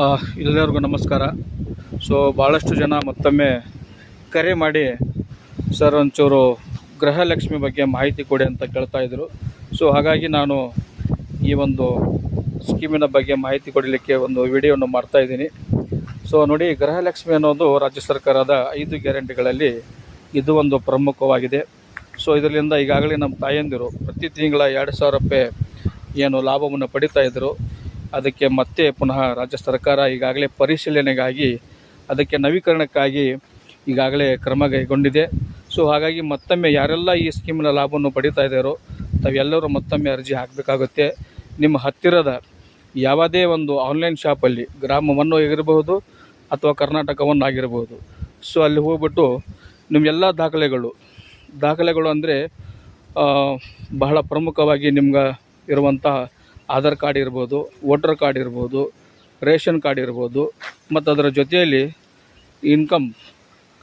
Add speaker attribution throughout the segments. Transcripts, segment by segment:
Speaker 1: ಎಲ್ಲರಿಗೂ ನಮಸ್ಕಾರ. ಭಾಳಷ್ಟು ಜನ ಮತ್ತೊಮ್ಮೆ ಕರೆ ಮಾಡಿ ಸರ್ ಒಂಚೂರು ಗೃಹಲಕ್ಷ್ಮಿ ಬಗ್ಗೆ ಮಾಹಿತಿ ಕೊಡಿ ಅಂತ ಕೇಳ್ತಾಯಿದ್ರು. ಹಾಗಾಗಿ ನಾನು ಈ ಒಂದು ಸ್ಕೀಮಿನ ಬಗ್ಗೆ ಮಾಹಿತಿ ಕೊಡಲಿಕ್ಕೆ ಒಂದು ವಿಡಿಯೋವನ್ನು ಮಾಡ್ತಾಯಿದ್ದೀನಿ. ನೋಡಿ, ಗೃಹಲಕ್ಷ್ಮಿ ಅನ್ನೋದು ರಾಜ್ಯ ಸರ್ಕಾರದ 5 ಗ್ಯಾರಂಟಿಗಳಲ್ಲಿ ಇದು ಒಂದು ಪ್ರಮುಖವಾಗಿದೆ. ಇದರಿಂದ ಈಗಾಗಲೇ ನಮ್ಮ ತಾಯಂದಿರು ಪ್ರತಿ ತಿಂಗಳ 2,000 ರೂಪಾಯಿ ಏನು ಲಾಭವನ್ನು ಪಡಿತಾ ಇದ್ದರು, ಅದಕ್ಕೆ ಮತ್ತೆ ಪುನಃ ರಾಜ್ಯ ಸರ್ಕಾರ ಈಗಾಗಲೇ ಪರಿಶೀಲನೆಗಾಗಿ ಅದಕ್ಕೆ ನವೀಕರಣಕ್ಕಾಗಿ ಈಗಾಗಲೇ ಕ್ರಮ ಕೈಗೊಂಡಿದೆ. ಹಾಗಾಗಿ ಮತ್ತೊಮ್ಮೆ ಯಾರೆಲ್ಲ ಈ ಸ್ಕೀಮಿನ ಲಾಭವನ್ನು ಪಡಿತಾ ಇದ್ದಾರೋ ತಾವೆಲ್ಲರೂ ಮತ್ತೊಮ್ಮೆ ಅರ್ಜಿ ಹಾಕಬೇಕಾಗುತ್ತೆ. ನಿಮ್ಮ ಹತ್ತಿರದ ಯಾವುದೇ ಒಂದು ಆನ್ಲೈನ್ ಶಾಪಲ್ಲಿ ಗ್ರಾಮವನ್ನು ಆಗಿರಬಹುದು ಅಥವಾ ಕರ್ನಾಟಕವನ್ನು ಆಗಿರಬಹುದು, ಅಲ್ಲಿ ಹೋಗ್ಬಿಟ್ಟು ನಿಮ್ಮೆಲ್ಲ ದಾಖಲೆಗಳು ಅಂದರೆ ಬಹಳ ಪ್ರಮುಖವಾಗಿ ನಿಮ್ಗೆ ಇರುವಂತಹ ಆಧಾರ್ ಕಾರ್ಡ್ ಇರ್ಬೋದು, ವೋಟರ್ ಕಾರ್ಡ್ ಇರ್ಬೋದು, ರೇಷನ್ ಕಾರ್ಡ್ ಇರ್ಬೋದು, ಮತ್ತು ಅದರ ಜೊತೆಯಲ್ಲಿ ಇನ್ಕಮ್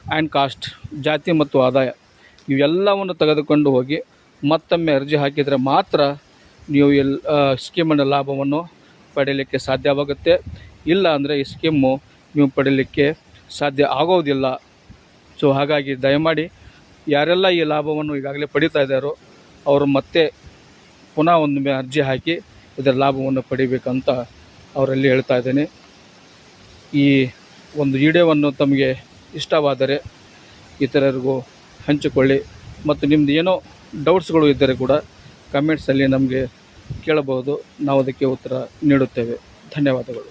Speaker 1: ಆ್ಯಂಡ್ ಕಾಸ್ಟ್, ಜಾತಿ ಮತ್ತು ಆದಾಯ ಇವೆಲ್ಲವನ್ನು ತೆಗೆದುಕೊಂಡು ಹೋಗಿ ಮತ್ತೊಮ್ಮೆ ಅರ್ಜಿ ಹಾಕಿದರೆ ಮಾತ್ರ ನೀವು ಸ್ಕೀಮಿನ ಲಾಭವನ್ನು ಪಡೆಯಲಿಕ್ಕೆ ಸಾಧ್ಯವಾಗುತ್ತೆ. ಇಲ್ಲ ಅಂದರೆ ಈ ಸ್ಕೀಮು ನೀವು ಪಡೆಯಲಿಕ್ಕೆ ಸಾಧ್ಯ ಆಗೋದಿಲ್ಲ. ಹಾಗಾಗಿ ದಯಮಾಡಿ ಯಾರೆಲ್ಲ ಈ ಲಾಭವನ್ನು ಈಗಾಗಲೇ ಪಡಿತಾ ಇದ್ದಾರೋ ಅವರು ಮತ್ತೆ ಪುನಃ ಒಮ್ಮೆ ಅರ್ಜಿ ಹಾಕಿ ಇದರ ಲಾಭವನ್ನು ಪಡಿಬೇಕಂತ ಅವರಲ್ಲಿ ಹೇಳ್ತಾ ಇದ್ದೇನೆ. ಈ ಒಂದು ವಿಡಿಯೋವನ್ನು ತಮಗೆ ಇಷ್ಟವಾದರೆ ಇತರರಿಗೂ ಹಂಚಿಕೊಳ್ಳಿ. ಮತ್ತು ನಿಮ್ಮದು ಏನೋ ಡೌಟ್ಸ್ಗಳು ಇದ್ದರೆ ಕೂಡ ಕಮೆಂಟ್ಸಲ್ಲಿ ನಮಗೆ ಕೇಳಬಹುದು, ನಾವು ಅದಕ್ಕೆ ಉತ್ತರ ನೀಡುತ್ತೇವೆ. ಧನ್ಯವಾದಗಳು.